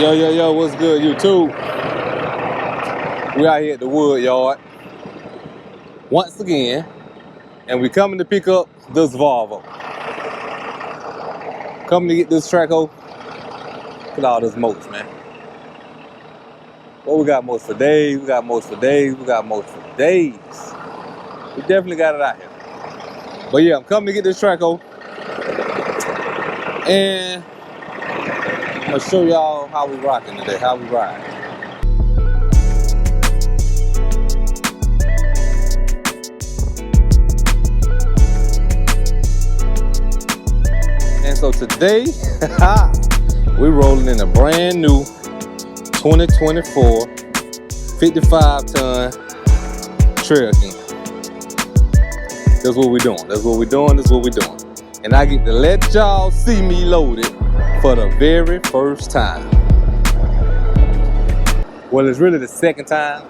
Yo, what's good, YouTube? We out here at the wood yard once again, and we coming to pick up this Volvo. Coming to get this Traco. Look at all this moats, man. Well, we got moats for days, we got moats for days, we got moats for days. We definitely got it out here. But yeah, I'm coming to get this Traco, and I'm gonna show y'all how we rocking today, how we ride. And so today, we're rolling in a brand new 2024 55-ton Trail King. That's what we're doing. That's what we're doing. That's what we're doing. And I get to let y'all see me load it for the very first time. Well, it's really the second time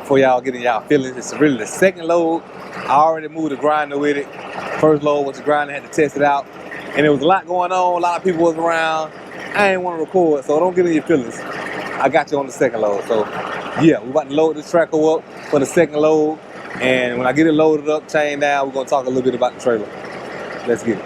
for y'all getting y'all feelings. It's really the second load. I already moved the grinder with it. First load was the grinder, had to test it out. And there was a lot going on, a lot of people was around. I ain't want to record, so don't get in your feelings. I got you on the second load. So yeah, we're about to load this Traco up for the second load. And when I get it loaded up, chained down, we're gonna talk a little bit about the trailer. Let's get it.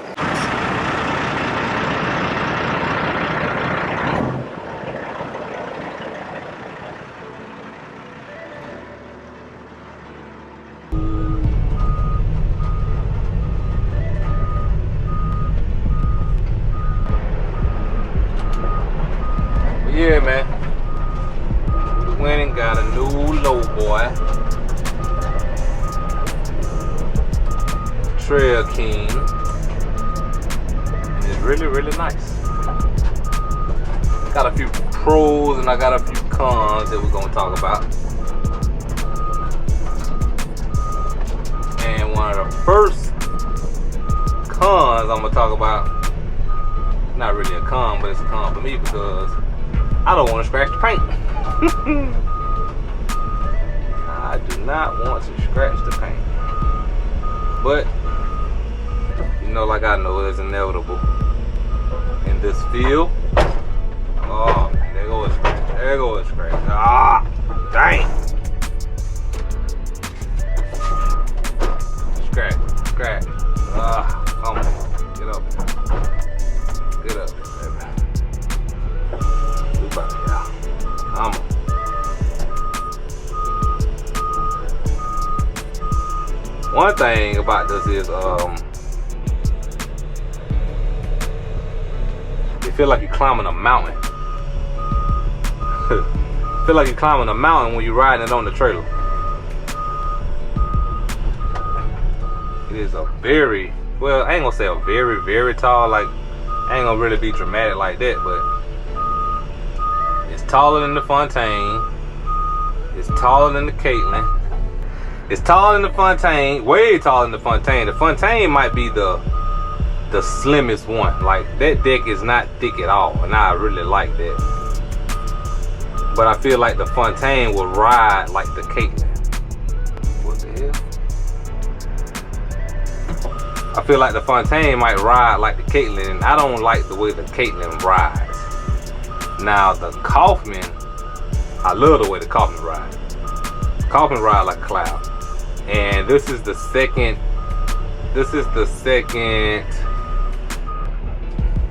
Yeah, man. Went and got a new Lowboy Trail King. And it's really, really nice. Got a few pros and I got a few cons that we're gonna talk about. And one of the first cons I'm gonna talk about, not really a con, but it's a con for me because I don't want to scratch the paint. I do not want to scratch the paint. But, you know, like I know, it's inevitable in this field. Oh, there goes a scratch. There goes a scratch. Ah, dang. Scratch. Ah, come on. Get up. Get up. One thing about this is you feel like you're climbing a mountain. Feel like you're climbing a mountain when you're riding it on the trailer. It is a very, well, I ain't gonna say a very, very tall, like, I ain't gonna really be dramatic like that, but it's taller than the Fontaine. It's taller than the Caitlin. It's taller than the Fontaine, way taller than the Fontaine. The Fontaine might be the slimmest one. Like, that deck is not thick at all, and I really like that. But I feel like the Fontaine will ride like the Caitlin. What the hell? I feel like the Fontaine might ride like the Caitlin, and I don't like the way the Caitlin rides. Now the Kaufman, I love the way the Kaufman rides. Kaufman ride like a cloud. And this is the second,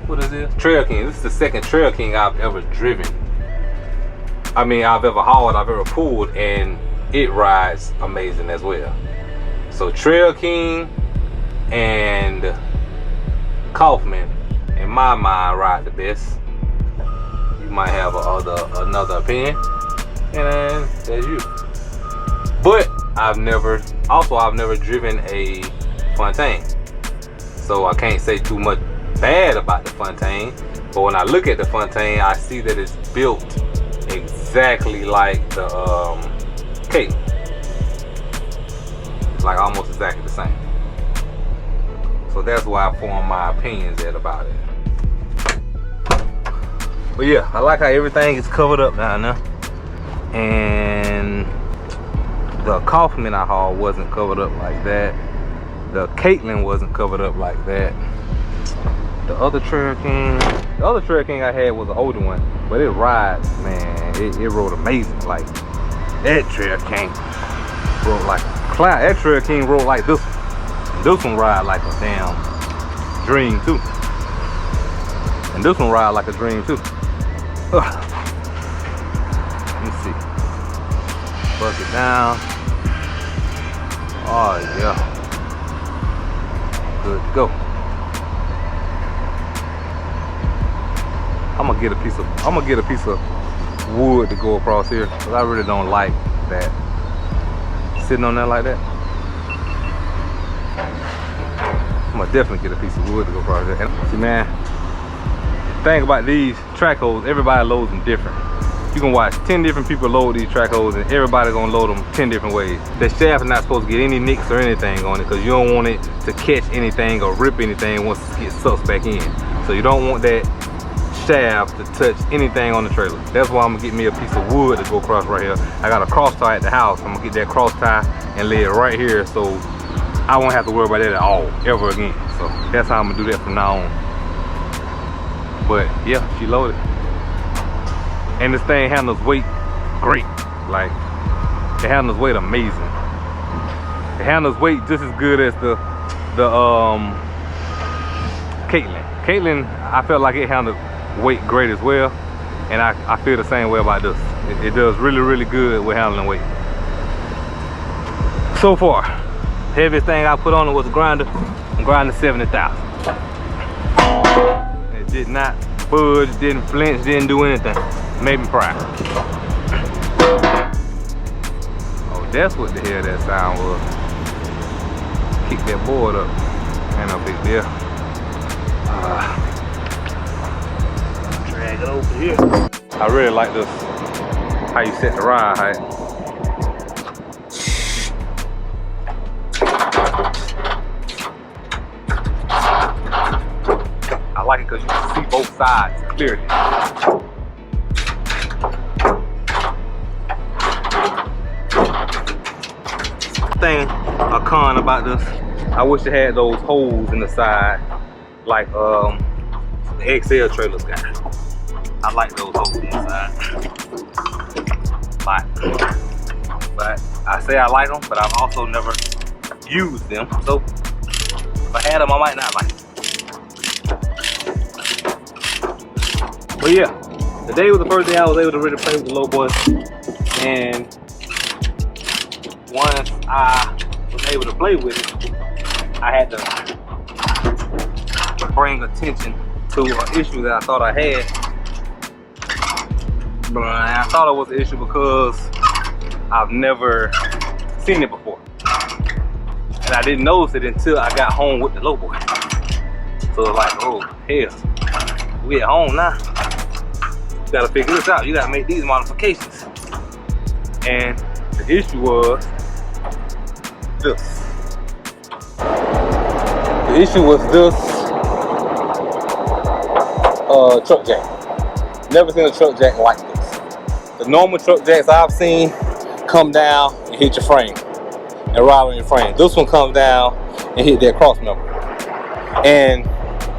what is this? Trail King. This is the second Trail King I've ever driven. I mean, I've ever hauled, I've ever pulled, and it rides amazing as well. So Trail King and Kaufman, in my mind, ride the best. You might have another opinion, and there's you. But I've never driven a Fontaine, so I can't say too much bad about the Fontaine. But when I look at the Fontaine, I see that it's built exactly like the Cape. It's like almost exactly the same. So that's why I form my opinions about it. But yeah, I like how everything is covered up down there. And the Kaufman I hauled wasn't covered up like that. The Caitlin wasn't covered up like that. The other Trail King I had was an older one. But it rides, man. It rode amazing. Like that Trail King rode like a cloud. That Trail King rode like this one. This one ride like a damn dream too. And this one ride like a dream too. Ugh. Let me see. Work it down. Oh yeah. Good to go. I'm gonna get a piece of wood to go across here, because I really don't like that. Sitting on there like that. I'm gonna definitely get a piece of wood to go across there. And see, man, the thing about these track holes, everybody loads them different. You can watch 10 different people load these track holes, and everybody gonna load them 10 different ways. The shaft is not supposed to get any nicks or anything on it, because you don't want it to catch anything or rip anything once it gets sucked back in. So you don't want that shaft to touch anything on the trailer. That's why I'm gonna get me a piece of wood to go across right here. I got a cross tie at the house. I'm gonna get that cross tie and lay it right here, so I won't have to worry about that at all ever again. So that's how I'm gonna do that from now on. But yeah, she loaded. And this thing handles weight great. Like, it handles weight amazing. It handles weight just as good as the Caitlin, I felt like it handled weight great as well. And I feel the same way about this. It does really, really good with handling weight. So far, heaviest thing I put on it was a grinder. I'm grinding 70,000. It did not budge, didn't flinch, didn't do anything. Made me proud. Oh, that's what the hell that sound was. Kick that board up. Ain't no big deal. Drag it over here. I really like this, how you set the ride height. I like it because you can see both sides clearly. Thing, a con about this, I wish it had those holes in the side like the XL trailers got. I like those holes in the side. But I say I like them, but I've also never used them. So if I had them, I might not like them. But yeah, today was the first day I was able to really play with the Lowboy, and once I was able to play with it, I had to bring attention to an issue that I thought I had. But I thought it was an issue because I've never seen it before. And I didn't notice it until I got home with the Lowboy. So it's like, oh hell, we at home now. You gotta figure this out. You gotta make these modifications. And the issue was this. The issue was this truck jack. Never seen a truck jack like this. The normal truck jacks I've seen come down and hit your frame and ride on your frame. This one comes down and hit that cross member. And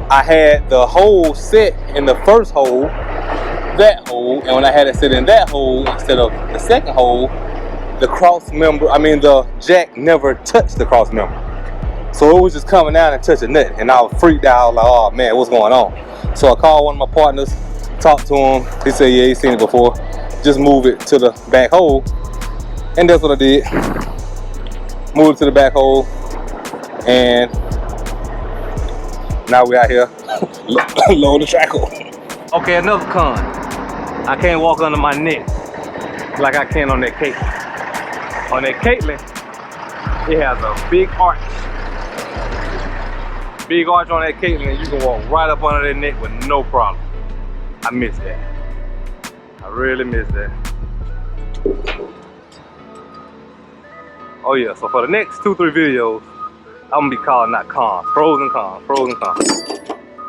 I had the hole set in the first hole, that hole, and when I had it set in that hole instead of the second hole, the cross member, the jack never touched the cross member. So it was just coming down and touching nothing. And I was freaked out, like, oh man, what's going on? So I called one of my partners, talked to him. He said, yeah, he's seen it before. Just move it to the back hole. And that's what I did. Moved it to the back hole. And now we out here loading the track hole. Okay, another con. I can't walk under my neck like I can on that Caitlin. On that Caitlin, it has a big arch. Big arch on that Caitlin, and you can walk right up under that neck with no problem. I miss that. I really miss that. Oh yeah, so for the next 2-3 videos, I'm gonna be calling out cons, pros and cons, pros and cons.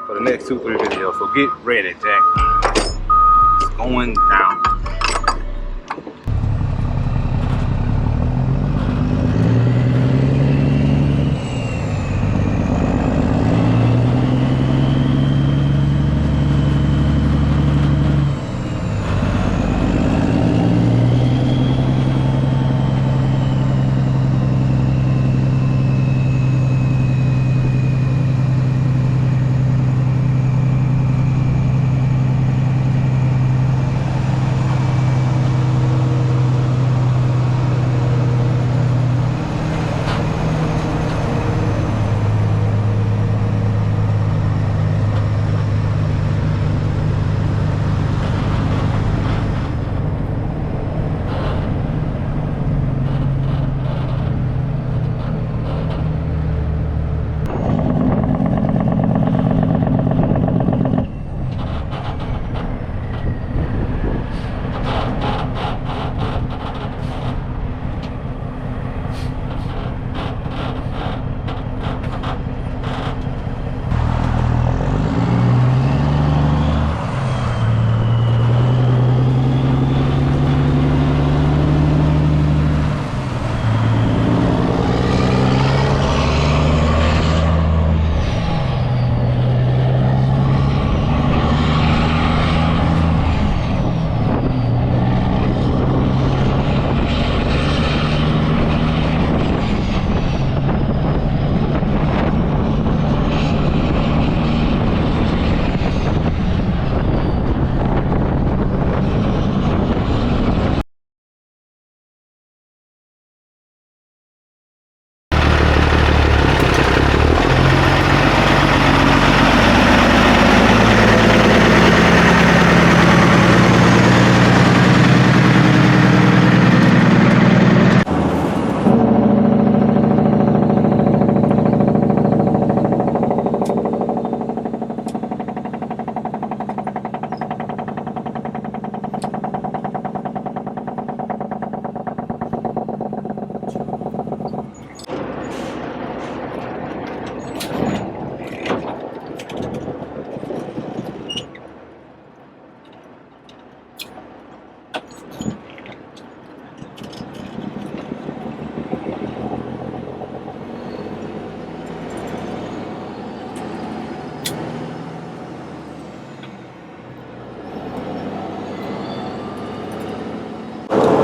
For the next 2-3 videos, so get ready, Jack. It's going down.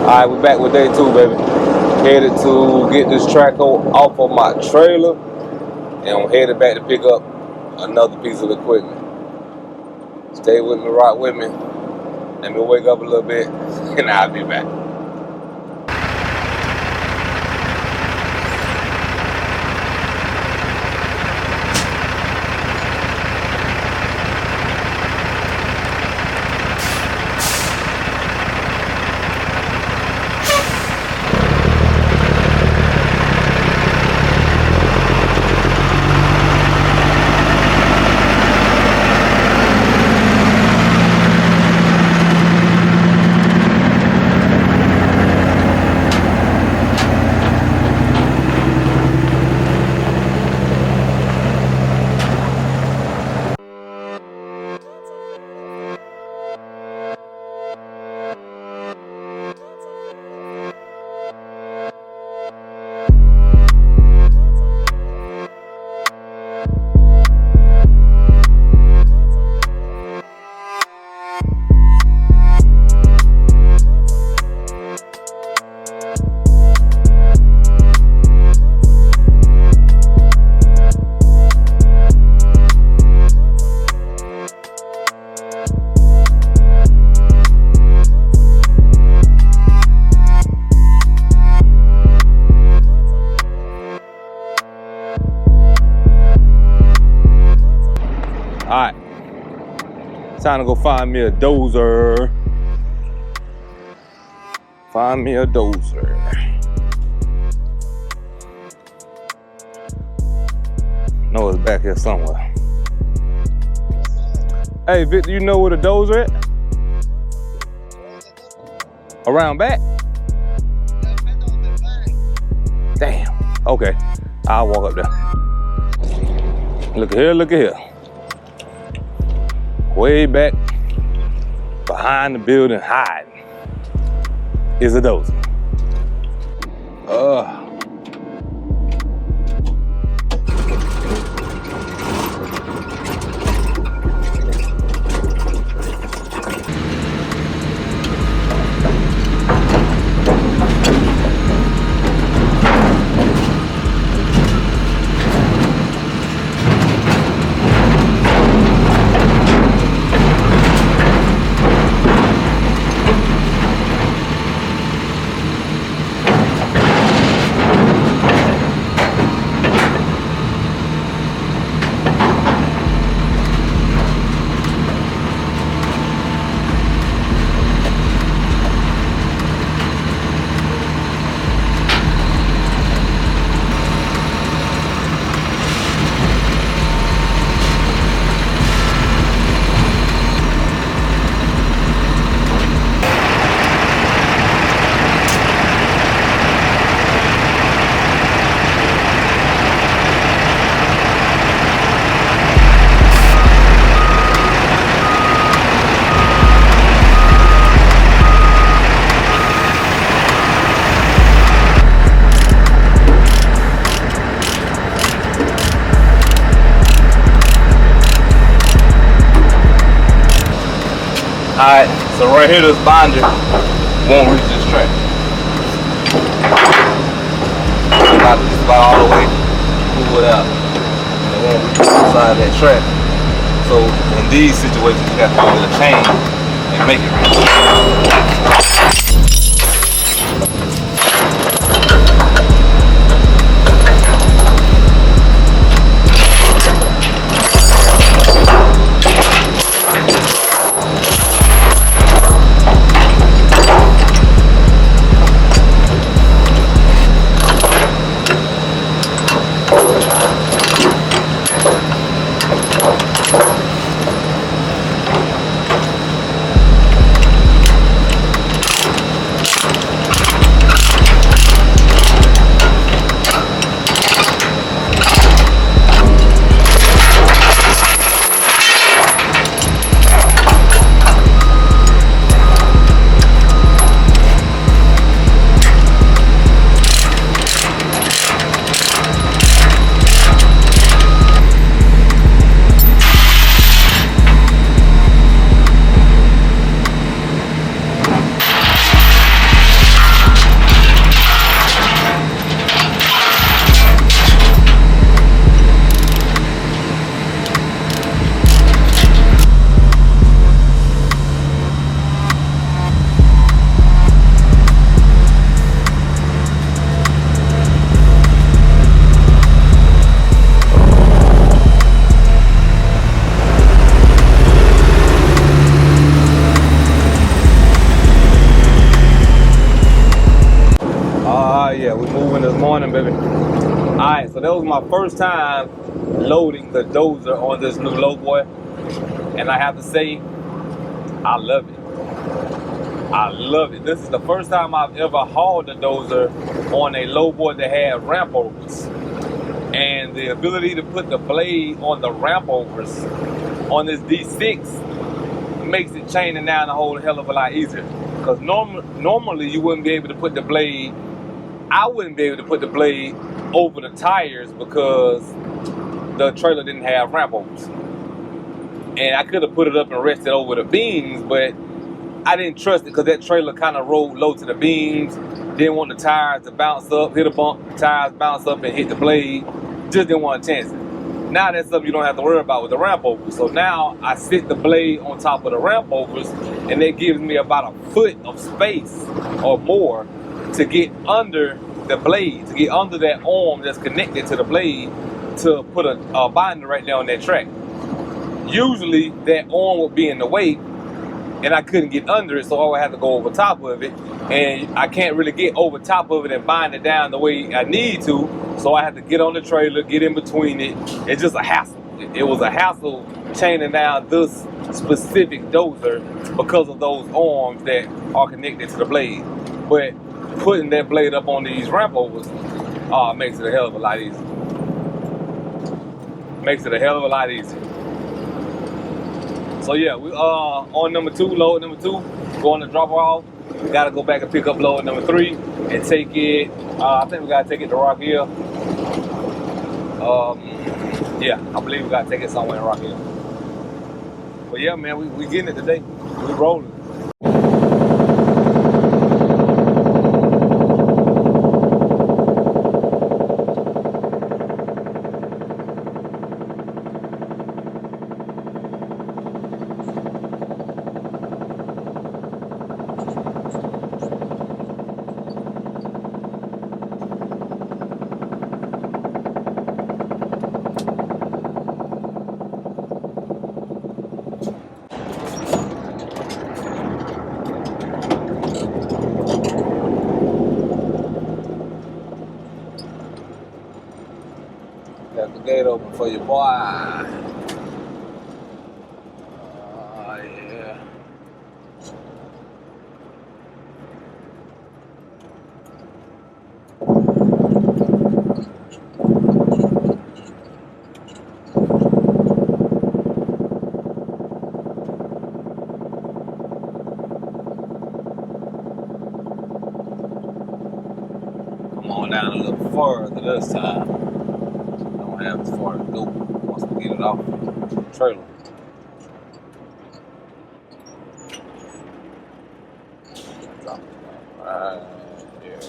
Alright, we're back with day 2, baby. Headed to get this track off of my trailer, and I'm headed back to pick up another piece of equipment. Stay with me, rock with me. Let me wake up a little bit, and I'll be back. Alright, time to go find me a dozer. Find me a dozer. No, it's back here somewhere. Hey, Victor, you know where the dozer at? Around back? Damn. Okay, I'll walk up there. Look at here, look at here. Way back behind the building, hiding, is a dozer. Alright, so right here, this binder won't reach this track. It's about all the way pulled out. It won't reach the side of that track. So in these situations, you have to pull the chain and make it reach. yeah, we moving this morning, baby. All right, so that was my first time loading the dozer on this new Lowboy, and I have to say, I love it. I love it. This is the first time I've ever hauled a dozer on a Lowboy that had ramp overs, and the ability to put the blade on the ramp overs on this D6 makes it chaining down a whole hell of a lot easier. Because normally you wouldn't be able to put the blade. I wouldn't be able to put the blade over the tires because the trailer didn't have ramp overs. And I could have put it up and rested over the beams, but I didn't trust it because that trailer kind of rolled low to the beams. Didn't want the tires to bounce up, hit a bump, tires bounce up and hit the blade. Just didn't want to chance it. Now that's something you don't have to worry about with the ramp overs. So now I sit the blade on top of the ramp overs, and that gives me about a foot of space or more to get under the blade, to get under that arm that's connected to the blade to put a binder right there on that track. Usually that arm would be in the way and I couldn't get under it, so I would have to go over top of it, and I can't really get over top of it and bind it down the way I need to, so I had to get on the trailer, get in between it. It's just a hassle. It was a hassle chaining down this specific dozer because of those arms that are connected to the blade. But putting that blade up on these ramp overs makes it a hell of a lot easier. Makes it a hell of a lot easier. So yeah, we on number 2, load number 2, going to drop off. We gotta go back and pick up load number 3 and take it. I think we gotta take it to Rock Hill. Yeah, I believe we gotta take it somewhere in Rock Hill. But yeah, man, we getting it today. We rolling. Got the gate open for you, boy. Yeah. Come on down a little further this time. Have as far to go once we get it off the trailer. Drop it right there.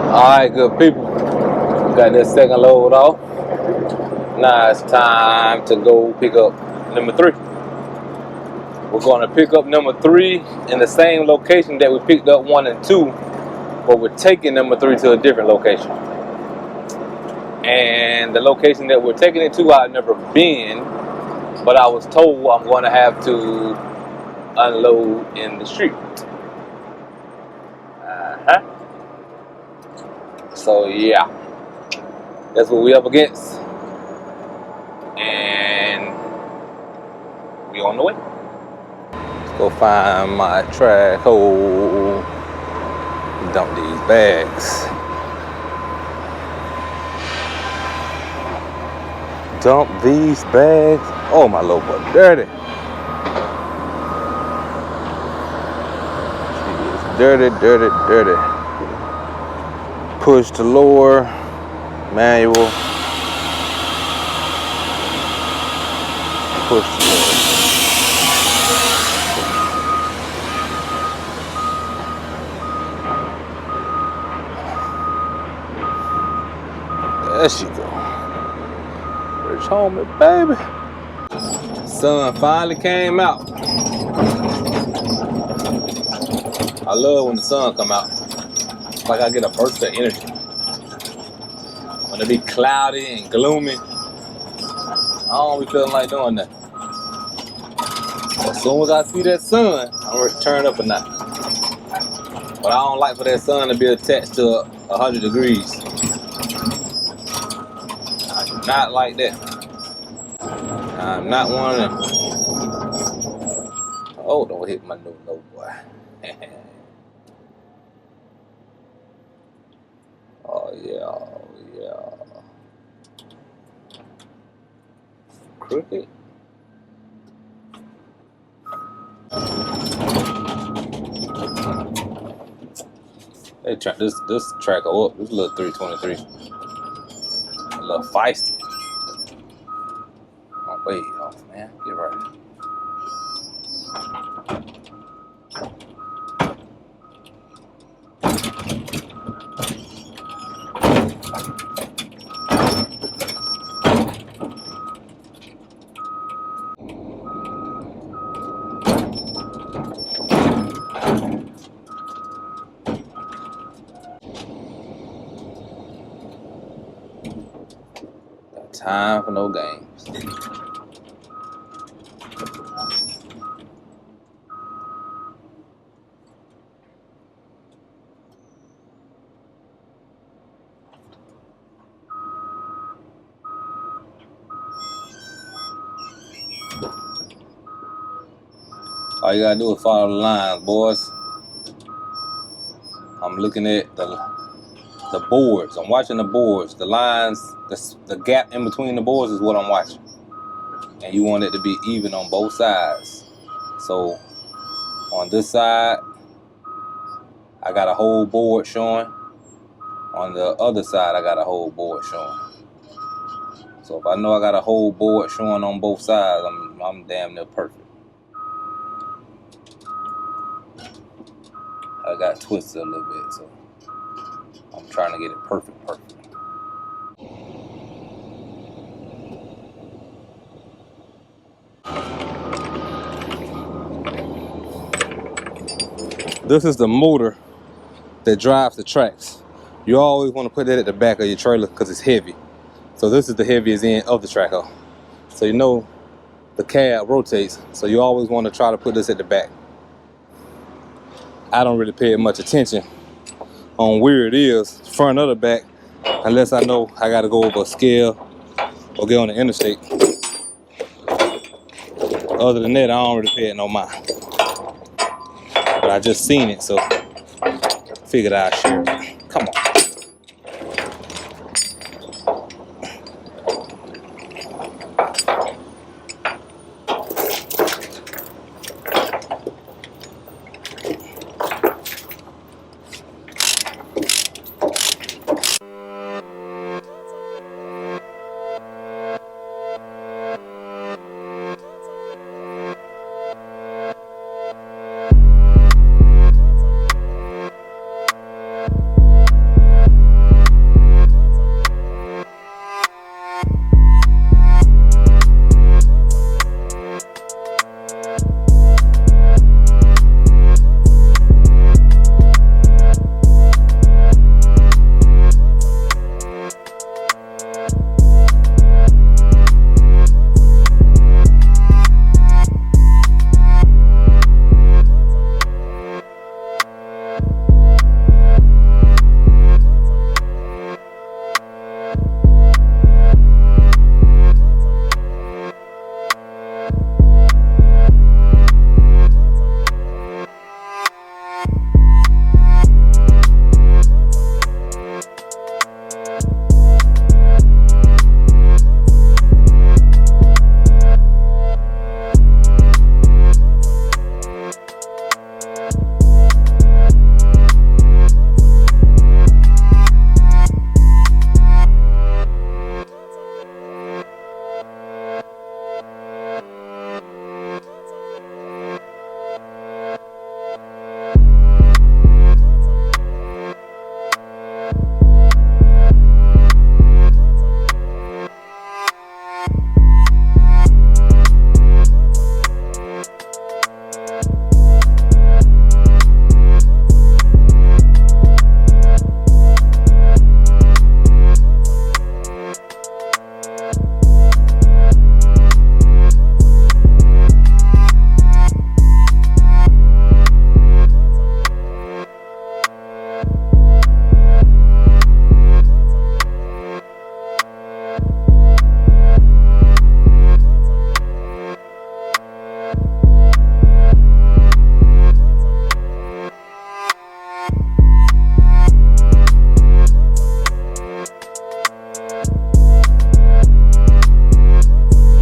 Alright, good people. Got that second load off. Now it's time to go pick up number 3. We're going to pick up number 3 in the same location that we picked up 1 and 2, but we're taking number 3 to a different location. And the location that we're taking it to, I've never been, but I was told I'm going to have to unload in the street. So yeah, that's what we up against, and we on the way. Let's go find my track hole, dump these bags. Dump these bags. Oh, my little boy, dirty. It's dirty, dirty, dirty. Push to lower, manual. push the clutch. There she go. Rich homie, baby. Sun finally came out. I love when the sun come out. It's like I get a burst of energy. When it be cloudy and gloomy, I don't be feeling like doing that. As soon as I see that sun, I'm ready to turn up a notch. But I don't like for that sun to be attached to 100 degrees. I do not like that. I'm not one of them. Oh, don't hit my new Lowboy. Oh yeah, oh yeah. Crooked. They try this track up. This little 323. A little feisty. Oh, way off, man. Get right. Got time for no games. All you gotta do is follow the lines, boys. I'm looking at the boards. I'm watching the boards. The lines, the gap in between the boards is what I'm watching. And you want it to be even on both sides. So on this side, I got a whole board showing. On the other side, I got a whole board showing. So if I know I got a whole board showing on both sides, I'm damn near perfect. I got twisted a little bit, so I'm trying to get it perfect. This is the motor that drives the tracks. You always want to put that at the back of your trailer because it's heavy. So this is the heaviest end of the tracker. So you know the cab rotates, so you always want to try to put this at the back. I don't really pay much attention on where it is, front or the back, unless I know I got to go over a scale or get on the interstate. Other than that, I don't really pay it no mind. But I just seen it, so figured I'd share it.